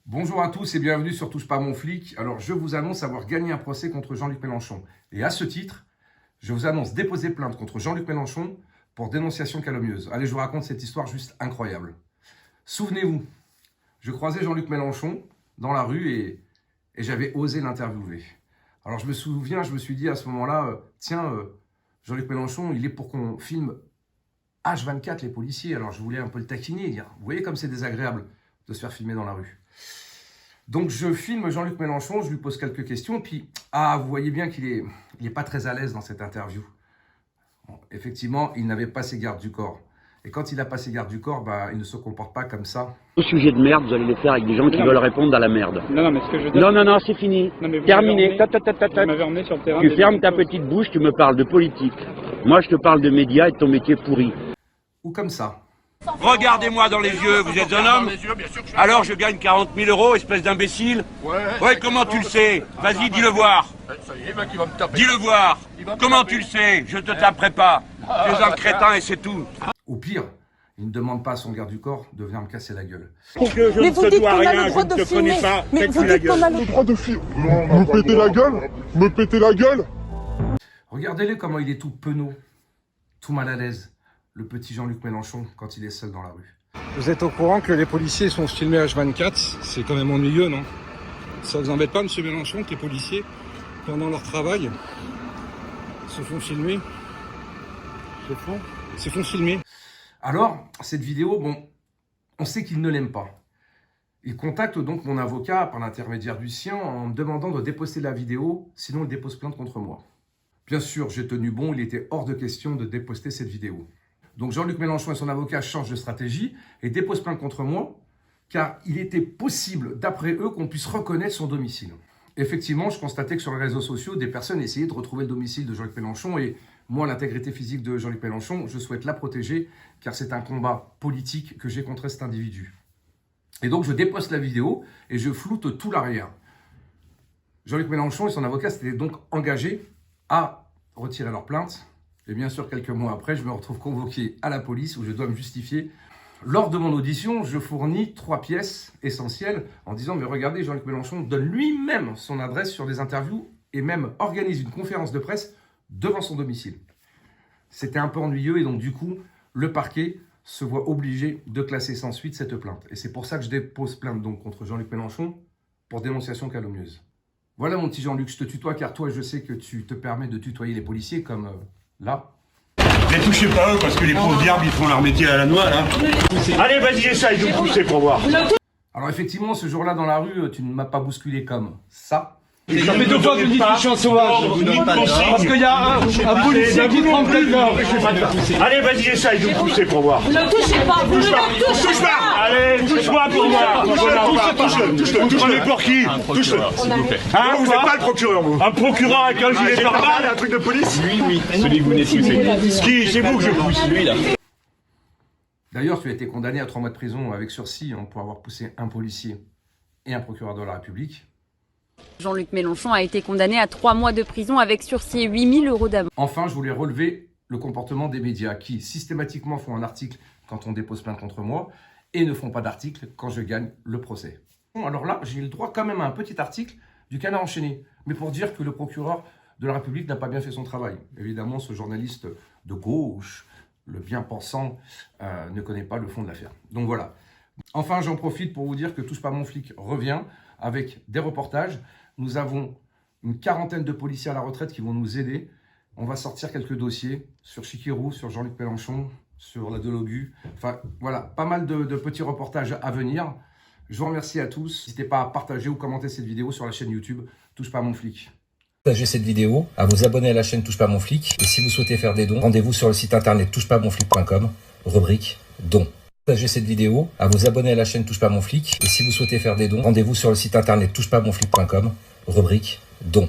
Bonjour à tous et bienvenue sur Touche pas mon flic. Alors je vous annonce avoir gagné un procès contre Jean-Luc Mélenchon. Et à ce titre, je vous annonce déposer plainte contre Jean-Luc Mélenchon pour dénonciation calomnieuse. Allez, je vous raconte cette histoire juste incroyable. Souvenez-vous, je croisais Jean-Luc Mélenchon dans la rue et j'avais osé l'interviewer. Alors je me souviens, je me suis dit à ce moment-là, Jean-Luc Mélenchon, il est pour qu'on filme H24 les policiers. Alors je voulais un peu le taquiner, dire, vous voyez comme c'est désagréable de se faire filmer dans la rue. Donc je filme Jean-Luc Mélenchon, je lui pose quelques questions, puis vous voyez bien qu'il est pas très à l'aise dans cette interview. Bon, effectivement, il n'avait pas ses gardes du corps. Et quand il n'a pas ses gardes du corps, il ne se comporte pas comme ça. Au sujet de merde, vous allez les faire avec des gens qui veulent répondre à la merde. Non, mais ce que je veux dire... Non, c'est fini. Terminé. Vous m'avez emmené sur le terrain. Tu fermes ta petite bouche, tu me parles de politique. Moi, je te parle de médias et de ton métier pourri. Ou comme ça. Regardez-moi dans les yeux, vous êtes un homme? Alors je gagne 40 000 euros, espèce d'imbécile? Ouais, comment tu le sais? Vas-y, dis-le voir. Ça y est, mec, il va me taper. Dis-le voir. Comment tu le sais? Je te taperai pas. Tu es un crétin et c'est tout. Au pire, il ne demande pas à son garde du corps de venir me casser la gueule. Je ne te dois rien, je ne te connais pas. Mais vous dites qu'on a le droit de filmer. Me péter la gueule? Me péter la gueule? Regardez-le comment il est tout penaud, tout mal à l'aise. Le petit Jean-Luc Mélenchon quand il est seul dans la rue. Vous êtes au courant que les policiers sont filmés H24? C'est quand même ennuyeux, non? Ça vous embête pas, monsieur Mélenchon, que les policiers, pendant leur travail, se font filmer? Se font filmer. Alors, cette vidéo, on sait qu'il ne l'aime pas. Il contacte donc mon avocat par l'intermédiaire du sien en me demandant de déposer la vidéo, sinon il dépose plainte contre moi. Bien sûr, j'ai tenu bon, il était hors de question de déposter cette vidéo. Donc Jean-Luc Mélenchon et son avocat changent de stratégie et déposent plainte contre moi, car il était possible, d'après eux, qu'on puisse reconnaître son domicile. Effectivement, je constatais que sur les réseaux sociaux, des personnes essayaient de retrouver le domicile de Jean-Luc Mélenchon et moi, l'intégrité physique de Jean-Luc Mélenchon, je souhaite la protéger, car c'est un combat politique que j'ai contre cet individu. Et donc je dépose la vidéo et je floute tout l'arrière. Jean-Luc Mélenchon et son avocat s'étaient donc engagés à retirer leur plainte. Et bien sûr, quelques mois après, je me retrouve convoqué à la police où je dois me justifier. Lors de mon audition, je fournis 3 pièces essentielles en disant « Mais regardez, Jean-Luc Mélenchon donne lui-même son adresse sur des interviews et même organise une conférence de presse devant son domicile. » C'était un peu ennuyeux et donc du coup, le parquet se voit obligé de classer sans suite cette plainte. Et c'est pour ça que je dépose plainte donc contre Jean-Luc Mélenchon pour dénonciation calomnieuse. Voilà mon petit Jean-Luc, je te tutoie car toi je sais que tu te permets de tutoyer les policiers comme là. Ne touchez pas eux parce que les pauvres diables ils font leur métier à la noix là. Allez, vas-y, essaye de me pousser pour voir. Alors effectivement, ce jour-là dans la rue, tu ne m'as pas bousculé comme ça. Ça fait 2 fois que vous dites que je suis un sauvage. Parce qu'il y a un policier qui prend quelqu'un. Allez, vas-y, essaye de me pousser pour voir. Ne touchez pas, vous ne me touchez pas. Allez, touche-moi pour voir. Touche-le. Vous prenez pour qui? Touche-le. Hein, Vous n'êtes pas le procureur, vous. un procureur avec un gilet pare-balles? Un truc de police? Oui, celui que vous venez de pousser. Qui? C'est vous que je pousse, lui là. D'ailleurs, tu as été condamné à 3 mois de prison avec sursis pour avoir poussé un policier et un procureur de la République. Jean-Luc Mélenchon a été condamné à 3 mois de prison avec sursis et 8 000 € d'amende. Enfin, je voulais relever le comportement des médias qui systématiquement font un article quand on dépose plainte contre moi et ne font pas d'article quand je gagne le procès. Bon, alors là, j'ai le droit quand même à un petit article du Canard enchaîné, mais pour dire que le procureur de la République n'a pas bien fait son travail. Évidemment, ce journaliste de gauche, le bien-pensant, ne connaît pas le fond de l'affaire. Donc voilà. Enfin, j'en profite pour vous dire que Touche pas mon flic revient avec des reportages. Nous avons une 40aine de policiers à la retraite qui vont nous aider. On va sortir quelques dossiers sur Chikirou, sur Jean-Luc Mélenchon, sur la Delogu. Enfin, voilà, pas mal de petits reportages à venir. Je vous remercie à tous. N'hésitez pas à partager ou commenter cette vidéo sur la chaîne YouTube Touche pas mon flic. Partagez cette vidéo, à vous abonner à la chaîne Touche pas mon flic. Et si vous souhaitez faire des dons, rendez-vous sur le site internet touchepamonflic.com, rubrique dons. Partagez cette vidéo, à vous abonner à la chaîne Touche pas mon flic. Et si vous souhaitez faire des dons, rendez-vous sur le site internet touchepamonflic.com, rubrique dons.